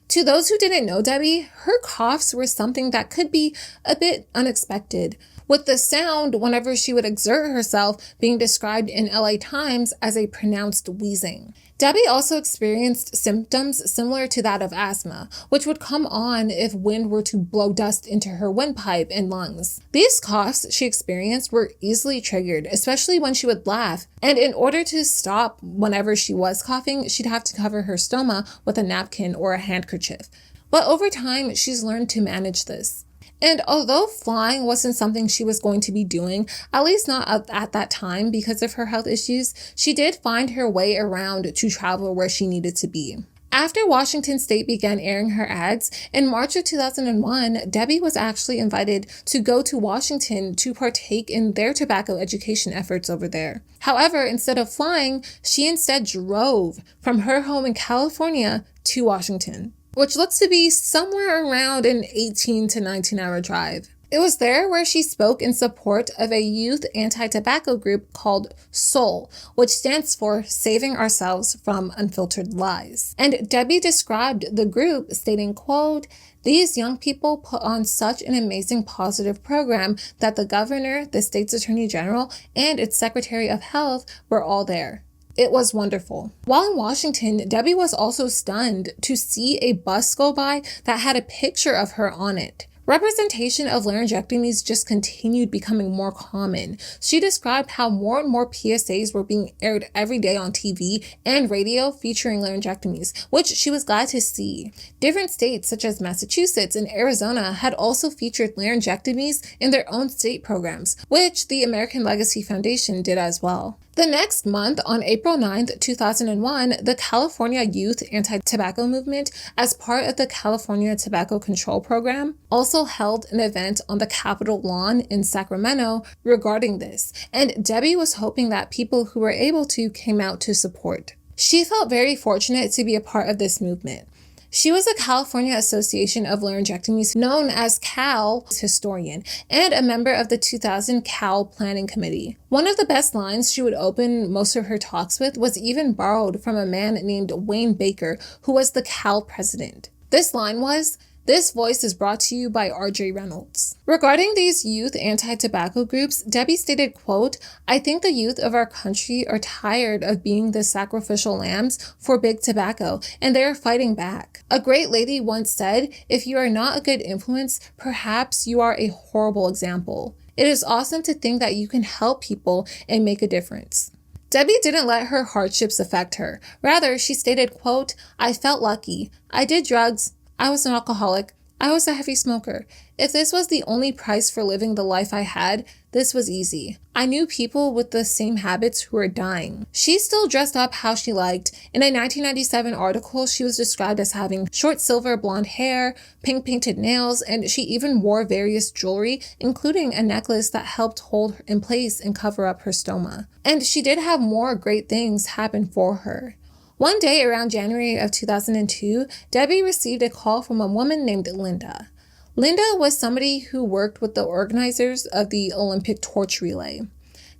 To those who didn't know Debi, her coughs were something that could be a bit unexpected, with the sound, whenever she would exert herself, being described in LA Times as a pronounced wheezing. Debi also experienced symptoms similar to that of asthma, which would come on if wind were to blow dust into her windpipe and lungs. These coughs she experienced were easily triggered, especially when she would laugh, and in order to stop whenever she was coughing, she'd have to cover her stoma with a napkin or a handkerchief. But over time, she's learned to manage this. And although flying wasn't something she was going to be doing, at least not at that time because of her health issues, she did find her way around to travel where she needed to be. After Washington State began airing her ads, in March of 2001, Debi was actually invited to go to Washington to partake in their tobacco education efforts over there. However, instead of flying, she instead drove from her home in California to Washington, which looks to be somewhere around an 18 to 19-hour drive. It was there where she spoke in support of a youth anti-tobacco group called SOUL, which stands for Saving Ourselves from Unfiltered Lies. And Debi described the group stating, quote, "These young people put on such an amazing positive program that the governor, the state's attorney general, and its secretary of health were all there. It was wonderful." While in Washington, Debi was also stunned to see a bus go by that had a picture of her on it. Representation of laryngectomies just continued becoming more common. She described how more and more PSAs were being aired every day on TV and radio featuring laryngectomies, which she was glad to see. Different states such as Massachusetts and Arizona had also featured laryngectomies in their own state programs, which the American Legacy Foundation did as well. The next month, on April 9th, 2001, the California Youth Anti-Tobacco Movement, as part of the California Tobacco Control Program, also held an event on the Capitol lawn in Sacramento regarding this, and Debi was hoping that people who were able to came out to support. She felt very fortunate to be a part of this movement. She was a California Association of Laryngectomies, known as CAL, historian, and a member of the 2000 CAL Planning Committee. One of the best lines she would open most of her talks with was even borrowed from a man named Wayne Baker, who was the CAL president. This line was, "This voice is brought to you by R.J. Reynolds." Regarding these youth anti-tobacco groups, Debi stated, quote, "I think the youth of our country are tired of being the sacrificial lambs for big tobacco, and they are fighting back. A great lady once said, if you are not a good influence, perhaps you are a horrible example. It is awesome to think that you can help people and make a difference." Debi didn't let her hardships affect her. Rather, she stated, quote, "I felt lucky. I did drugs. I was an alcoholic. I was a heavy smoker. If this was the only price for living the life I had, this was easy. I knew people with the same habits who were dying." She still dressed up how she liked. In a 1997 article, she was described as having short silver blonde hair, pink painted nails, and she even wore various jewelry, including a necklace that helped hold her in place and cover up her stoma. And she did have more great things happen for her. One day around January of 2002, Debi received a call from a woman named Linda. Linda was somebody who worked with the organizers of the Olympic torch relay.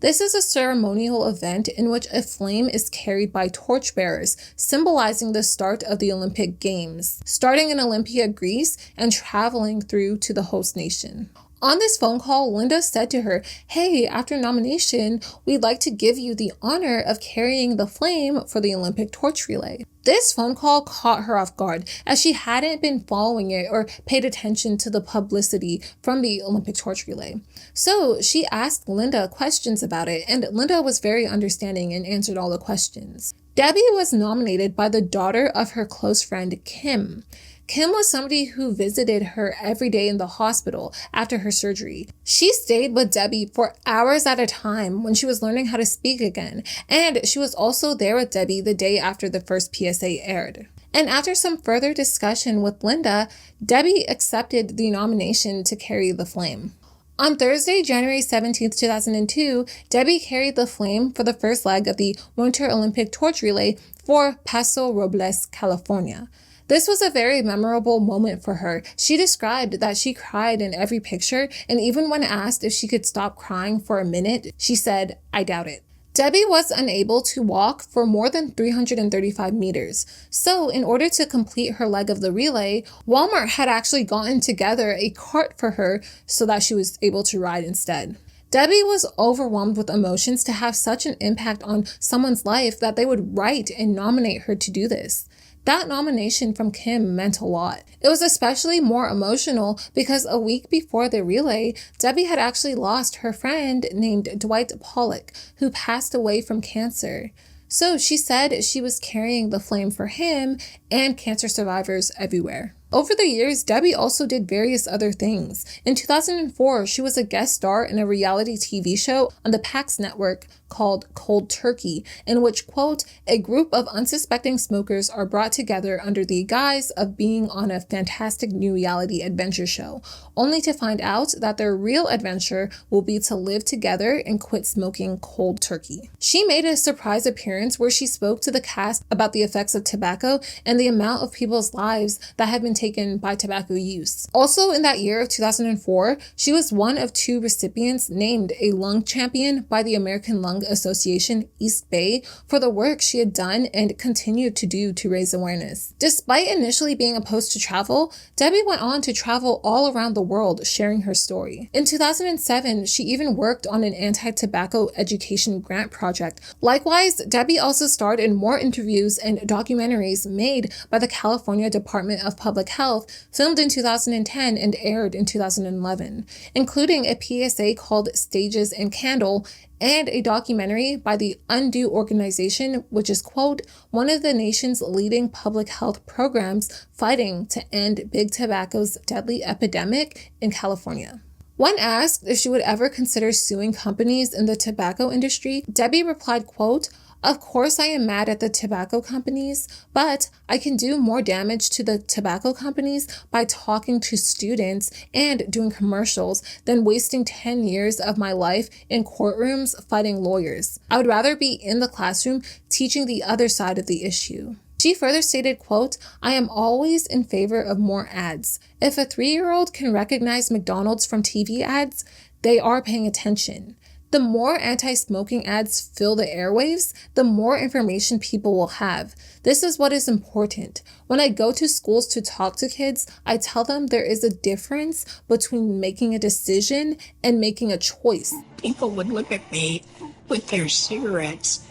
This is a ceremonial event in which a flame is carried by torchbearers, symbolizing the start of the Olympic Games, starting in Olympia, Greece, and traveling through to the host nation. On this phone call, Linda said to her, "Hey, after nomination, we'd like to give you the honor of carrying the flame for the Olympic torch relay." This phone call caught her off guard, as she hadn't been following it or paid attention to the publicity from the Olympic torch relay. So she asked Linda questions about it, and Linda was very understanding and answered all the questions. Debi was nominated by the daughter of her close friend, Kim. Kim was somebody who visited her every day in the hospital after her surgery. She stayed with Debi for hours at a time when she was learning how to speak again, and she was also there with Debi the day after the first PSA aired. And after some further discussion with Linda, Debi accepted the nomination to carry the flame. On Thursday, January 17, 2002, Debi carried the flame for the first leg of the Winter Olympic Torch Relay for Paso Robles, California. This was a very memorable moment for her. She described that she cried in every picture, and even when asked if she could stop crying for a minute, she said, "I doubt it." Debi was unable to walk for more than 335 meters. So in order to complete her leg of the relay, Walmart had actually gotten together a cart for her so that she was able to ride instead. Debi was overwhelmed with emotions to have such an impact on someone's life that they would write and nominate her to do this. That nomination from Kim meant a lot. It was especially more emotional because a week before the relay, Debi had actually lost her friend named Dwight Pollock, who passed away from cancer. So she said she was carrying the flame for him and cancer survivors everywhere. Over the years, Debi also did various other things. In 2004, she was a guest star in a reality TV show on the PAX network called Cold Turkey, in which, quote, "a group of unsuspecting smokers are brought together under the guise of being on a fantastic new reality adventure show, only to find out that their real adventure will be to live together and quit smoking cold turkey." She made a surprise appearance where she spoke to the cast about the effects of tobacco and the amount of people's lives that have been taken by tobacco use. Also in that year of 2004, she was one of 2 recipients named a lung champion by the American Lung Association East Bay for the work she had done and continued to do to raise awareness. Despite initially being opposed to travel, Debi went on to travel all around the world sharing her story. In 2007, she even worked on an anti-tobacco education grant project. Likewise, Debi also starred in more interviews and documentaries made by the California Department of Public Health, filmed in 2010 and aired in 2011, including a PSA called Stages and Candle, and a documentary by the Undo organization, which is, quote, "one of the nation's leading public health programs fighting to end big tobacco's deadly epidemic in California." When asked if she would ever consider suing companies in the tobacco industry, Debi replied, quote, "Of course I am mad at the tobacco companies, but I can do more damage to the tobacco companies by talking to students and doing commercials than wasting 10 years of my life in courtrooms fighting lawyers. I would rather be in the classroom teaching the other side of the issue." She further stated, quote, "I am always in favor of more ads. If a 3-year-old can recognize McDonald's from TV ads, they are paying attention. The more anti-smoking ads fill the airwaves, the more information people will have. This is what is important. When I go to schools to talk to kids, I tell them there is a difference between making a decision and making a choice." People would look at me with their cigarettes,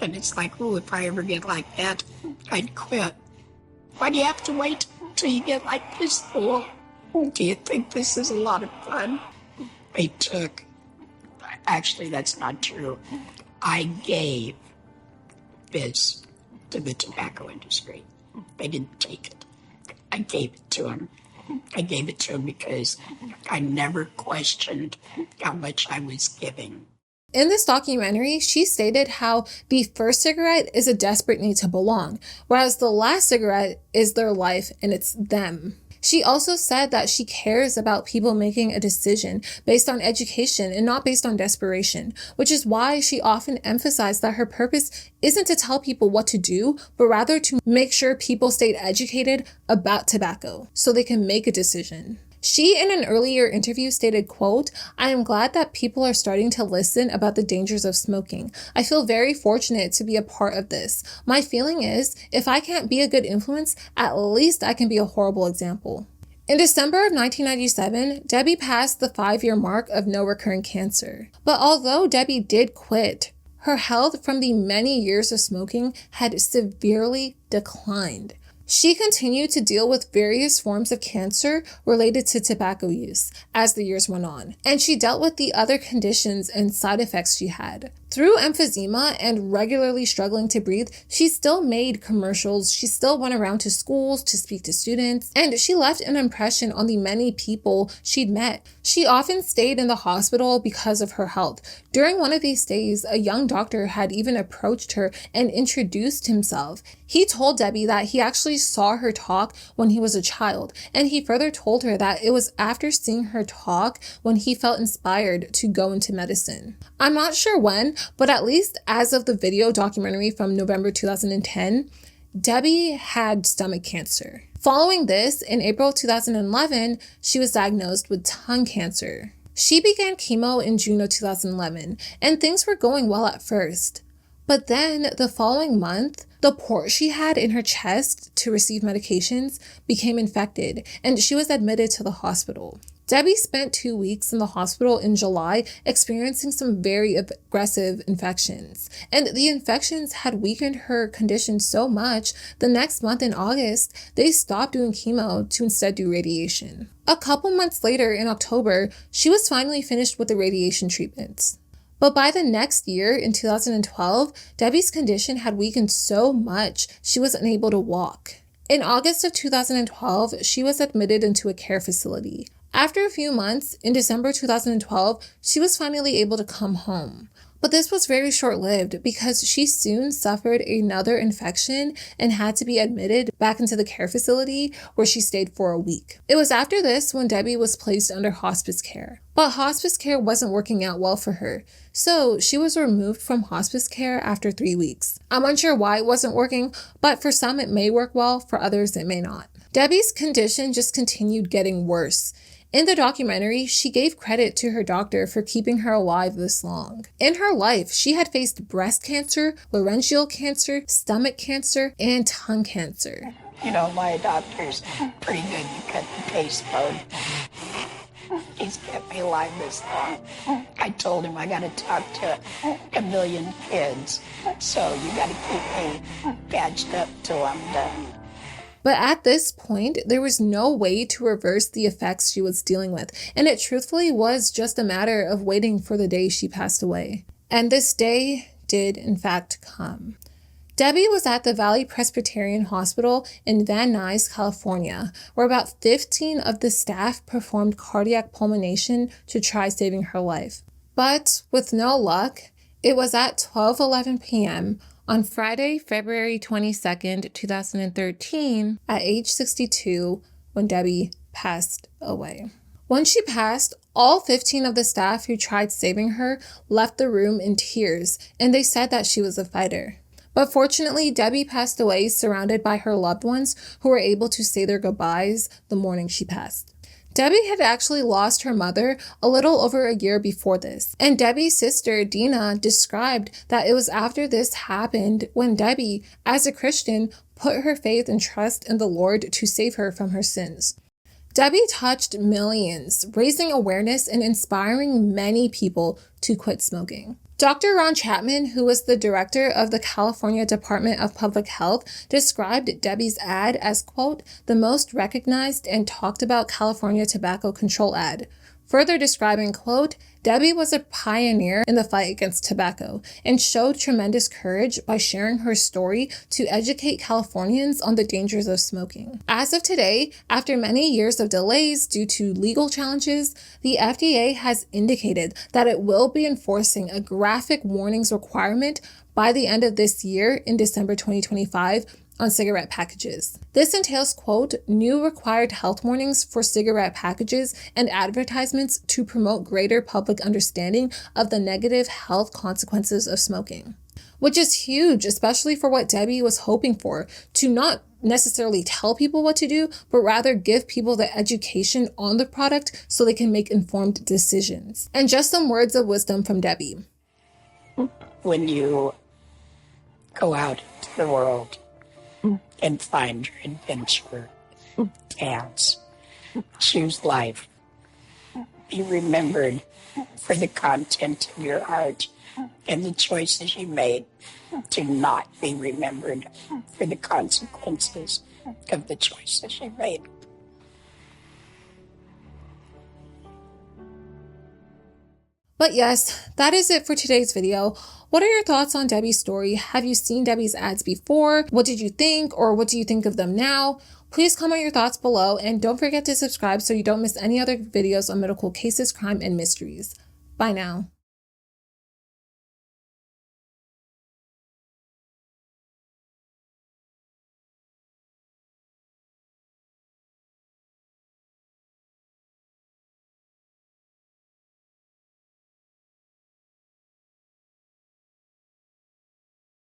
and it's like, oh, if I ever get like that, I'd quit. Why do you have to wait till you get like this full? Do you think this is a lot of fun? Actually, that's not true. I gave this to the tobacco industry. They didn't take it. I gave it to them. I gave it to them because I never questioned how much I was giving. In this documentary, she stated how the first cigarette is a desperate need to belong, whereas the last cigarette is their life and it's them. She also said that she cares about people making a decision based on education and not based on desperation, which is why she often emphasized that her purpose isn't to tell people what to do, but rather to make sure people stay educated about tobacco so they can make a decision. She, in an earlier interview, stated, quote, "I am glad that people are starting to listen about the dangers of smoking. I feel very fortunate to be a part of this. My feeling is, if I can't be a good influence, at least I can be a horrible example." In December of 1997, Debi passed the 5-year mark of no recurring cancer. But although Debi did quit, her health from the many years of smoking had severely declined. She continued to deal with various forms of cancer related to tobacco use as the years went on, and she dealt with the other conditions and side effects she had. Through emphysema and regularly struggling to breathe, she still made commercials, she still went around to schools to speak to students, and she left an impression on the many people she'd met. She often stayed in the hospital because of her health. During one of these stays, a young doctor had even approached her and introduced himself. He told Debi that he actually saw her talk when he was a child, and he further told her that it was after seeing her talk when he felt inspired to go into medicine. I'm not sure when, but at least as of the video documentary from November 2010, Debi had stomach cancer. Following this, in April 2011, she was diagnosed with tongue cancer. She began chemo in June of 2011, and things were going well at first. But then the following month, the port she had in her chest to receive medications became infected, and she was admitted to the hospital. Debi spent 2 weeks in the hospital in July experiencing some very aggressive infections, and the infections had weakened her condition so much the next month in August, they stopped doing chemo to instead do radiation. A couple months later in October, she was finally finished with the radiation treatments. But by the next year, in 2012, Debi's condition had weakened so much she was unable to walk. In August of 2012, she was admitted into a care facility. After a few months, in December 2012, she was finally able to come home. But this was very short-lived because she soon suffered another infection and had to be admitted back into the care facility where she stayed for a week. It was after this when Debi was placed under hospice care. But hospice care wasn't working out well for her, so she was removed from hospice care after 3 weeks. I'm unsure why it wasn't working, but for some it may work well, for others it may not. Debi's condition just continued getting worse. In the documentary, she gave credit to her doctor for keeping her alive this long. In her life, she had faced breast cancer, laryngeal cancer, stomach cancer, and tongue cancer. You know, my doctor's pretty good to cut the caseload. He's kept me alive this long. I told him I got to talk to a million kids, so you got to keep me patched up till I'm done. But at this point, there was no way to reverse the effects she was dealing with, and it truthfully was just a matter of waiting for the day she passed away. And this day did, in fact, come. Debi was at the Valley Presbyterian Hospital in Van Nuys, California, where about 15 of the staff performed cardiac pulmonation to try saving her life. But with no luck, it was at 12:11 p.m. on Friday, February 22nd, 2013, at age 62, when Debi passed away. When she passed, all 15 of the staff who tried saving her left the room in tears, and they said that she was a fighter. But fortunately, Debi passed away surrounded by her loved ones who were able to say their goodbyes the morning she passed. Debi had actually lost her mother a little over a year before this, and Debi's sister, Dina, described that it was after this happened when Debi, as a Christian, put her faith and trust in the Lord to save her from her sins. Debi touched millions, raising awareness and inspiring many people to quit smoking. Dr. Ron Chapman, who was the director of the California Department of Public Health, described Debi's ad as, quote, the most recognized and talked about California tobacco control ad. Further describing, quote, Debi was a pioneer in the fight against tobacco and showed tremendous courage by sharing her story to educate Californians on the dangers of smoking. As of today, after many years of delays due to legal challenges, the FDA has indicated that it will be enforcing a graphic warnings requirement by the end of this year in December 2025 on cigarette packages. This entails, quote, new required health warnings for cigarette packages and advertisements to promote greater public understanding of the negative health consequences of smoking. Which is huge, especially for what Debi was hoping for, to not necessarily tell people what to do, but rather give people the education on the product so they can make informed decisions. And just some words of wisdom from Debi. When you go out into the world and find your adventure, dance, choose life, be remembered for the content of your art and the choices you made. Do not be remembered for the consequences of the choices you made. But yes, that is it for today's video. What are your thoughts on Debi's story? Have you seen Debi's ads before? What did you think, or what do you think of them now? Please comment your thoughts below, and don't forget to subscribe so you don't miss any other videos on medical cases, crime, and mysteries. Bye now.